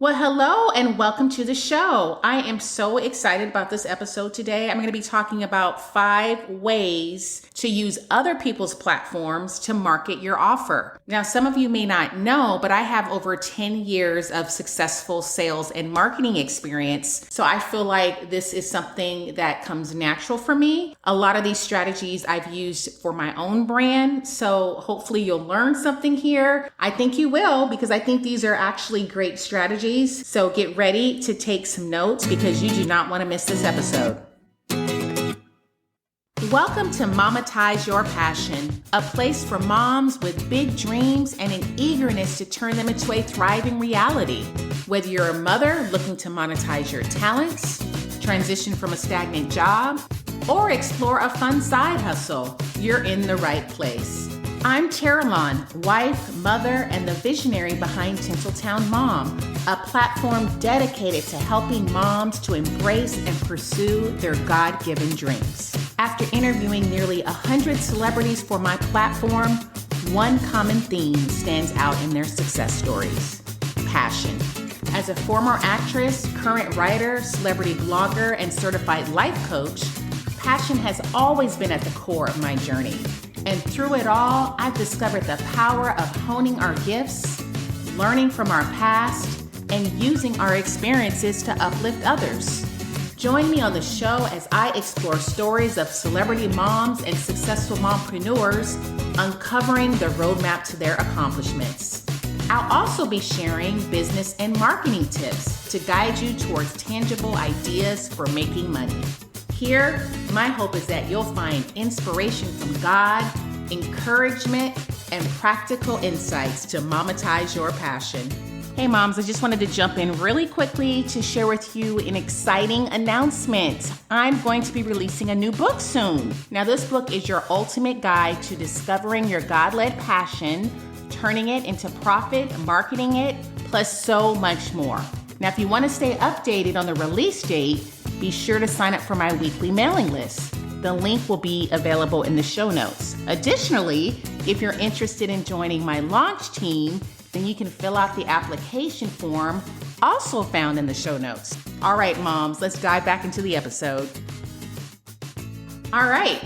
Well, hello and welcome to the show. I am so excited about this episode today. I'm going to be talking about 5 ways to use other people's platforms to market your offer. Now, some of you may not know, but I have over 10 years of successful sales and marketing experience. So I feel like this is something that comes natural for me. A lot of these strategies I've used for my own brand. So hopefully you'll learn something here. I think you will, because I think these are actually great strategies. So get ready to take some notes because you do not want to miss this episode. Welcome to MOMetize Your Passion, a place for moms with big dreams and an eagerness to turn them into a thriving reality. Whether you're a mother looking to monetize your talents, transition from a stagnant job, or explore a fun side hustle, you're in the right place. I'm Caroline, wife, mother, and the visionary behind Tinseltown Mom, a platform dedicated to helping moms to embrace and pursue their God-given dreams. After interviewing nearly 100 celebrities for my platform, one common theme stands out in their success stories: passion. As a former actress, current writer, celebrity blogger, and certified life coach, passion has always been at the core of my journey. And through it all, I've discovered the power of honing our gifts, learning from our past, and using our experiences to uplift others. Join me on the show as I explore stories of celebrity moms and successful mompreneurs, uncovering the roadmap to their accomplishments. I'll also be sharing business and marketing tips to guide you towards tangible ideas for making money. Here, my hope is that you'll find inspiration from God, encouragement, and practical insights to MOMetize your passion. Hey moms, I just wanted to jump in really quickly to share with you an exciting announcement. I'm going to be releasing a new book soon. Now, this book is your ultimate guide to discovering your God-led passion, turning it into profit, marketing it, plus so much more. Now, if you want to stay updated on the release date, be sure to sign up for my weekly mailing list. The link will be available in the show notes. Additionally, if you're interested in joining my launch team, then you can fill out the application form, also found in the show notes. All right, moms, let's dive back into the episode. All right,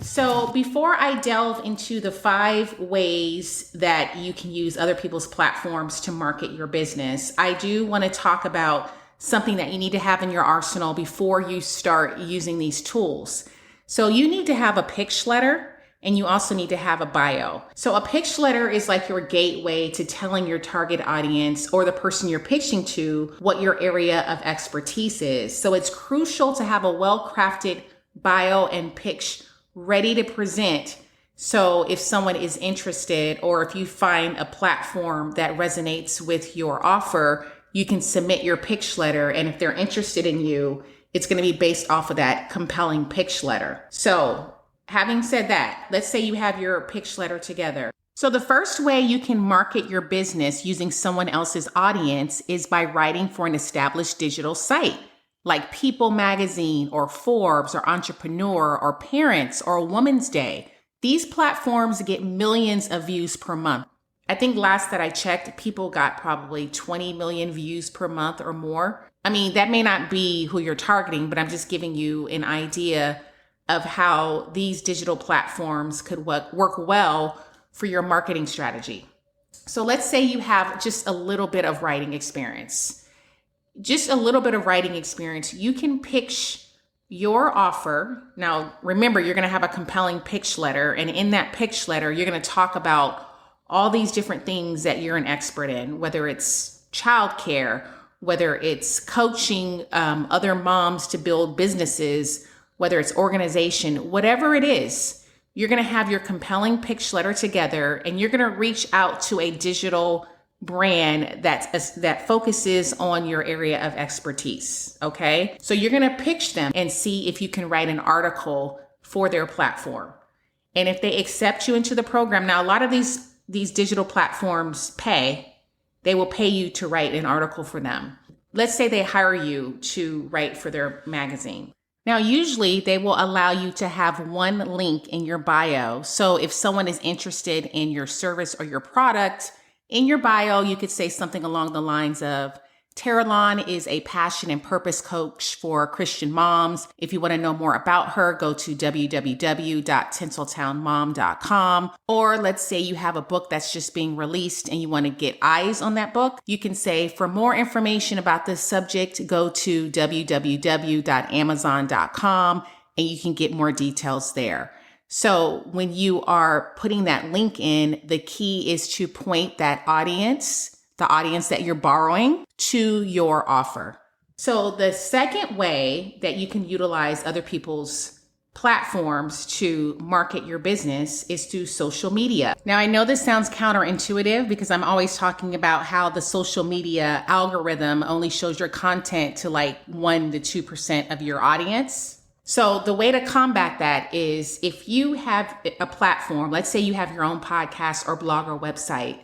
so before I delve into the 5 ways that you can use other people's platforms to market your business, I do want to talk about something that you need to have in your arsenal before you start using these tools. So you need to have a pitch letter, and you also need to have a bio. So a pitch letter is like your gateway to telling your target audience or the person you're pitching to what your area of expertise is. So it's crucial to have a well-crafted bio and pitch ready to present. So if someone is interested, or if you find a platform that resonates with your offer, you can submit your pitch letter. And if they're interested in you, it's going to be based off of that compelling pitch letter. So having said that, let's say you have your pitch letter together. So the first way you can market your business using someone else's audience is by writing for an established digital site like People Magazine or Forbes or Entrepreneur or Parents or Woman's Day. These platforms get millions of views per month. I think last that I checked, people got probably 20 million views per month or more. I mean, that may not be who you're targeting, but I'm just giving you an idea of how these digital platforms could work well for your marketing strategy. So let's say you have just a little bit of writing experience. Just a little bit of writing experience. You can pitch your offer. Now, remember, you're going to have a compelling pitch letter. And in that pitch letter, you're going to talk about all these different things that you're an expert in, whether it's childcare, whether it's coaching other moms to build businesses, whether it's organization, whatever it is, you're going to have your compelling pitch letter together, and you're going to reach out to a digital brand that focuses on your area of expertise. Okay. So you're going to pitch them and see if you can write an article for their platform. And if they accept you into the program, now a lot of these digital platforms they will pay you to write an article for them. Let's say they hire you to write for their magazine. Now, usually they will allow you to have one link in your bio. So if someone is interested in your service or your product, in your bio, you could say something along the lines of, Terralon is a passion and purpose coach for Christian moms. If you want to know more about her, go to www.tinseltownmom.com. Or let's say you have a book that's just being released and you want to get eyes on that book. You can say, for more information about this subject, go to www.amazon.com and you can get more details there. So when you are putting that link in, the key is to point that audience, the audience that you're borrowing, to your offer. So the second way that you can utilize other people's platforms to market your business is through social media. Now, I know this sounds counterintuitive because I'm always talking about how the social media algorithm only shows your content to like 1 to 2% of your audience. So the way to combat that is if you have a platform, let's say you have your own podcast or blog or website,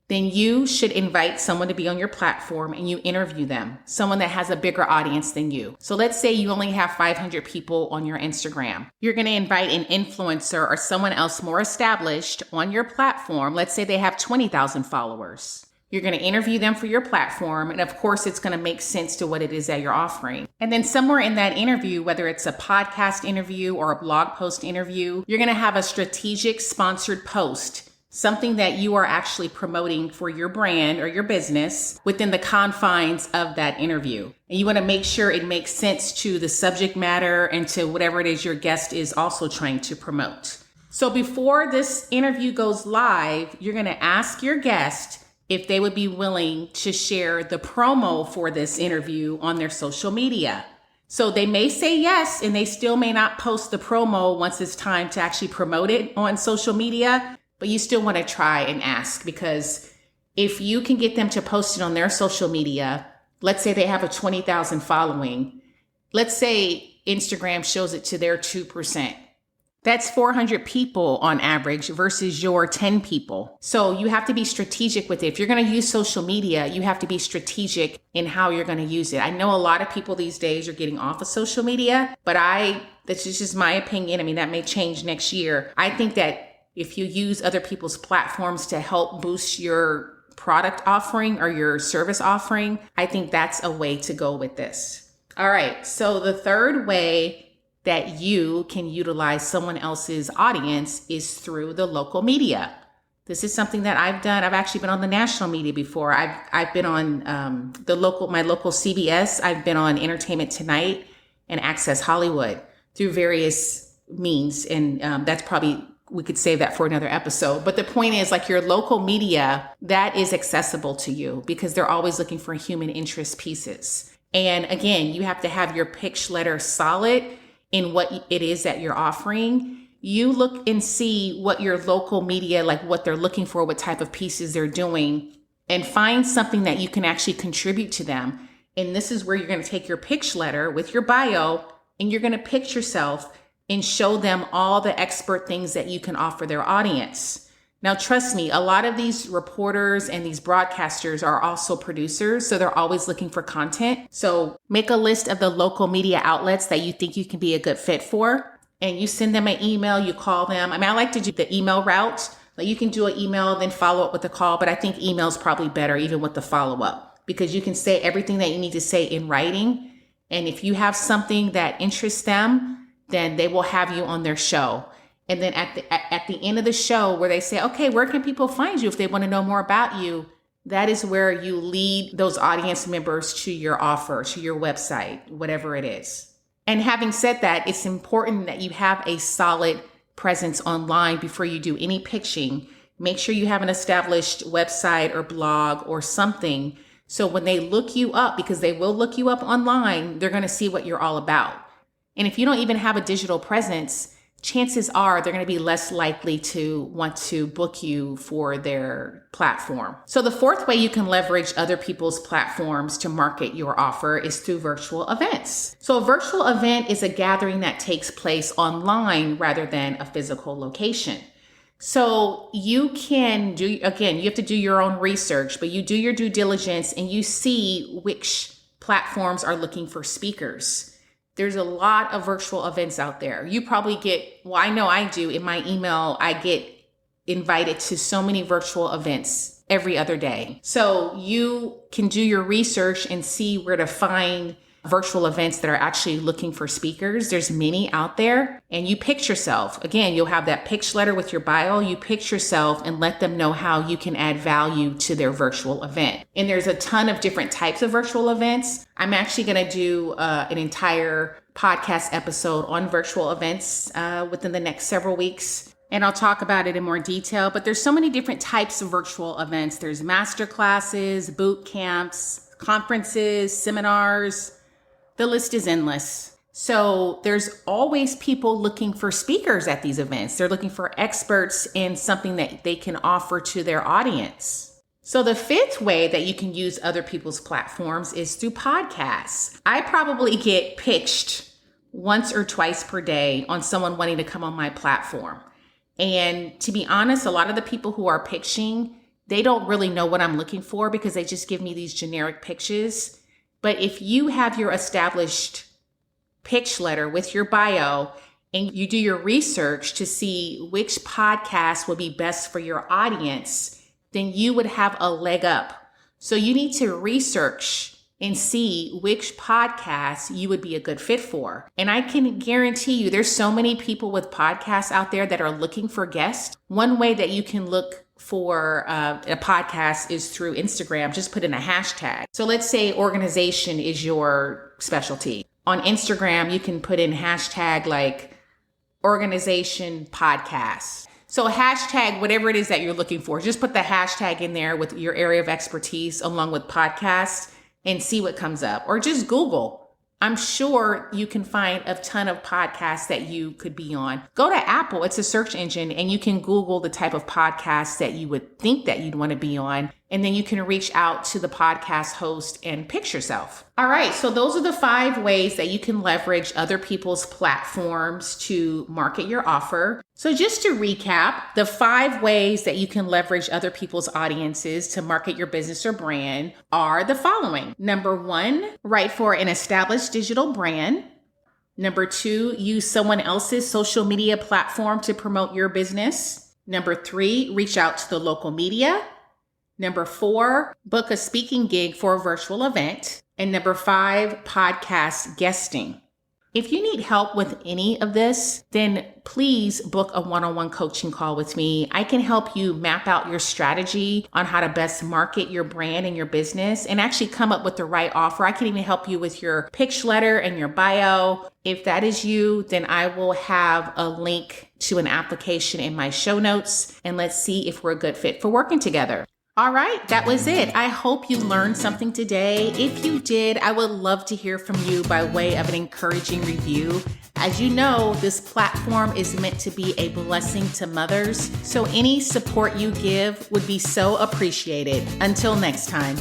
then you should invite someone to be on your platform and you interview them, someone that has a bigger audience than you. So let's say you only have 500 people on your Instagram. You're going to invite an influencer or someone else more established on your platform. Let's say they have 20,000 followers. You're going to interview them for your platform. And of course, it's going to make sense to what it is that you're offering. And then somewhere in that interview, whether it's a podcast interview or a blog post interview, you're going to have a strategic sponsored post, something that you are actually promoting for your brand or your business within the confines of that interview. And you want to make sure it makes sense to the subject matter and to whatever it is your guest is also trying to promote. So before this interview goes live, you're going to ask your guest if they would be willing to share the promo for this interview on their social media. So they may say yes, and they still may not post the promo once it's time to actually promote it on social media. But you still want to try and ask, because if you can get them to post it on their social media, let's say they have a 20,000 following. Let's say Instagram shows it to their 2%. That's 400 people on average versus your 10 people. So you have to be strategic with it. If you're going to use social media, you have to be strategic in how you're going to use it. I know a lot of people these days are getting off of social media, but that's just my opinion. I mean, that may change next year. I think that if you use other people's platforms to help boost your product offering or your service offering, I think that's a way to go with this. All right. So the third way that you can utilize someone else's audience is through the local media. This is something that I've done. I've actually been on the national media before. I've been on my local CBS. I've been on Entertainment Tonight and Access Hollywood through various means. And that's probably, we could save that for another episode. But the point is, like, your local media, that is accessible to you because they're always looking for human interest pieces. And again, you have to have your pitch letter solid in what it is that you're offering. You look and see what your local media, like what they're looking for, what type of pieces they're doing, and find something that you can actually contribute to them. And this is where you're going to take your pitch letter with your bio and you're going to pitch yourself and show them all the expert things that you can offer their audience. Now, trust me, a lot of these reporters and these broadcasters are also producers, so they're always looking for content. So make a list of the local media outlets that you think you can be a good fit for, and you send them an email, you call them. I mean, I like to do the email route. Like, you can do an email, then follow up with a call, but I think email is probably better even with the follow-up, because you can say everything that you need to say in writing. And if you have something that interests them, then they will have you on their show. And then at the end of the show, where they say, okay, where can people find you if they want to know more about you? That is where you lead those audience members to your offer, to your website, whatever it is. And having said that, it's important that you have a solid presence online before you do any pitching. Make sure you have an established website or blog or something. So when they look you up, because they will look you up online, they're going to see what you're all about. And if you don't even have a digital presence, chances are they're going to be less likely to want to book you for their platform. So the fourth way you can leverage other people's platforms to market your offer is through virtual events. So a virtual event is a gathering that takes place online rather than a physical location. So you can do, again, you have to do your own research, but you do your due diligence and you see which platforms are looking for speakers. There's a lot of virtual events out there. You probably get, well, I know I do, in my email, I get invited to so many virtual events every other day. So you can do your research and see where to find virtual events that are actually looking for speakers. There's many out there, and you pitch yourself. Again, you'll have that pitch letter with your bio. You pitch yourself and let them know how you can add value to their virtual event. And there's a ton of different types of virtual events. I'm actually going to do an entire podcast episode on virtual events within the next several weeks. And I'll talk about it in more detail, but there's so many different types of virtual events. There's master classes, boot camps, conferences, seminars. The list is endless. So there's always people looking for speakers at these events. They're looking for experts in something that they can offer to their audience. So the fifth way that you can use other people's platforms is through podcasts. I probably get pitched once or twice per day on someone wanting to come on my platform. And to be honest, a lot of the people who are pitching, they don't really know what I'm looking for because they just give me these generic pitches. But if you have your established pitch letter with your bio and you do your research to see which podcast will be best for your audience, then you would have a leg up. So you need to research and see which podcast you would be a good fit for. And I can guarantee you there's so many people with podcasts out there that are looking for guests. One way that you can look for a podcast is through Instagram. Just put in a hashtag. So let's say organization is your specialty. On Instagram, you can put in hashtag like organization podcast. So hashtag whatever it is that you're looking for. Just put the hashtag in there with your area of expertise along with podcasts and see what comes up. Or just Google. I'm sure you can find a ton of podcasts that you could be on. Go to Apple, it's a search engine, and you can Google the type of podcasts that you would think that you'd want to be on. And then you can reach out to the podcast host and pitch yourself. All right, so those are the 5 ways that you can leverage other people's platforms to market your offer. So just to recap, the 5 ways that you can leverage other people's audiences to market your business or brand are the following. Number 1, write for an established digital brand. Number 2, use someone else's social media platform to promote your business. Number 3, reach out to the local media. Number 4, book a speaking gig for a virtual event. And number 5, podcast guesting. If you need help with any of this, then please book a one-on-one coaching call with me. I can help you map out your strategy on how to best market your brand and your business and actually come up with the right offer. I can even help you with your pitch letter and your bio. If that is you, then I will have a link to an application in my show notes, and let's see if we're a good fit for working together. All right, that was it. I hope you learned something today. If you did, I would love to hear from you by way of an encouraging review. As you know, this platform is meant to be a blessing to mothers, so any support you give would be so appreciated. Until next time.